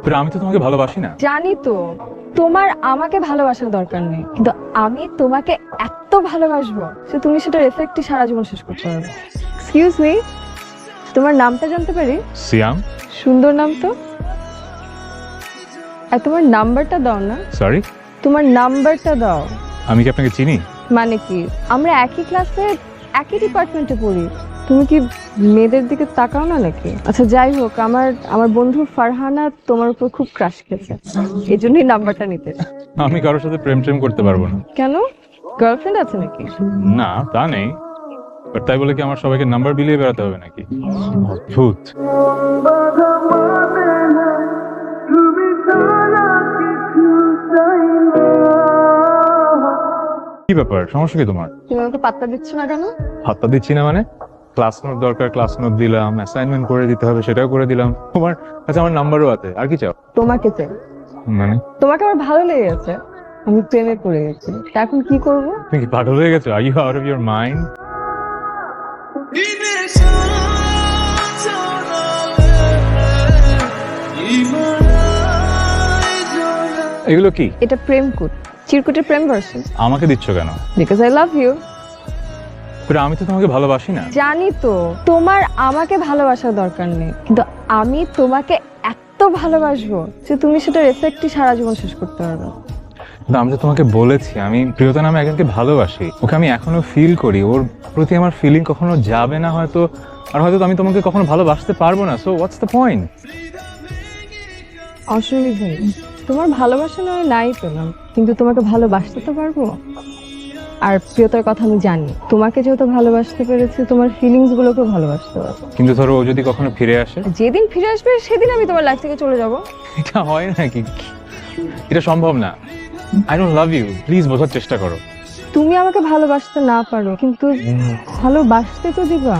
কিন্তু আমি তো তোমাকে ভালোবাসি না। জানি তো তোমার আমাকে ভালোবাসার দরকার নেই, কিন্তু আমি তোমাকে এত ভালোবাসবো যে তুমি সেটার এফেক্টই সারা জীবন শেষ করতে পারবে। এক্সকিউজ মি, তোমার নামটা জানতে পারি? সিয়াম। সুন্দর নাম তো। আর তোমার নাম্বারটা দাও না। সরি, তোমার নাম্বারটা দাও। আমি কি আপনাকে চিনি? মানে কি, আমরা একই ক্লাসে একই ডিপার্টমেন্টে পড়ি। তুমি কি মেয়েদের দিকে তাকাও না নাকি? আচ্ছা যাই হোক, আমার বন্ধু ফারহানা তোমার উপর খুব ক্রাশ খেয়েছে, এই জন্যই নাম্বারটা নিতে। আমি কারোর সাথে প্রেম করতে পারবো না। কেন, গার্লফ্রেন্ড আছে নাকি? না, তা নেই। বাট তাই বলে কি আমার সবাইকে নাম্বার বিলিয়ে বেড়াতে হবে নাকি? অদ্ভুত। কি ব্যাপার, সমস্যা কি তোমার? তুমি আমাকে পাত্তা দিচ্ছ না কেন? হাতটা দিচ্ছি না মানে? ক্লাস নোট দরকার, ক্লাস নোট দিলাম। অ্যাসাইনমেন্ট করে দিতে হবে, সেটাও করে দিলাম। তোমার কাছে আমার নাম্বারও আছে, আর কি চাও? তোমাকে চাই। মানে তোমাকে আমার ভালো লেগে গেছে, আমি প্রেমে পড়ে গেছি। তা এখন কি করব? তুমি কি পাগল হয়ে গেছো? Are you out of your mind? এগুলো কি? এটা প্রেম কুট, চিরকুটের প্রেম ভার্সন। আমাকে দিচ্ছ কেন? Because I love you. কিন্তু আমি তো তোমাকে ভালোবাসি না। জানি তো তোমার আমাকে ভালোবাসার দরকার নেই, কিন্তু আমি তোমাকে এত ভালোবাসবো যে তুমি সেটার এফেক্টই সারা জীবন শেষ করতে পারবে। কিন্তু আমি তো তোমাকে বলেছি আমি প্রিয়তা নামে একজনকে ভালোবাসি। ওকে আমি এখনো ফিল করি, ওর প্রতি আমার ফিলিং কখনো যাবে না হয়তো, আর হয়তো আমি তোমাকে কখনো ভালোবাসতে পারবো না। So what's the point? অসুবিধা নেই, তোমার ভালোবাসা নয় নাই পেলাম, কিন্তু তোমাকে ভালোবাসতে তো পারবো। আর প্রিয়তার কথা আমি জানি, তোমাকে যেহেতু ভালোবাসতে পেরেছি, তোমার ফিলিংস গুলোকে ভালোবাসতে পারবো। কিন্তু ধরো ও যদি কখনো ফিরে আসে? যেদিন ফিরে আসবে সেদিন আমি তোমার লাইফ থেকে চলে যাব। এটা হয় নাকি? এটা সম্ভব না। I don't love you, please বোঝার চেষ্টা করো। তুমি আমাকে ভালোবাসতে না পারো, কিন্তু ভালোবাসতে তো দিবা।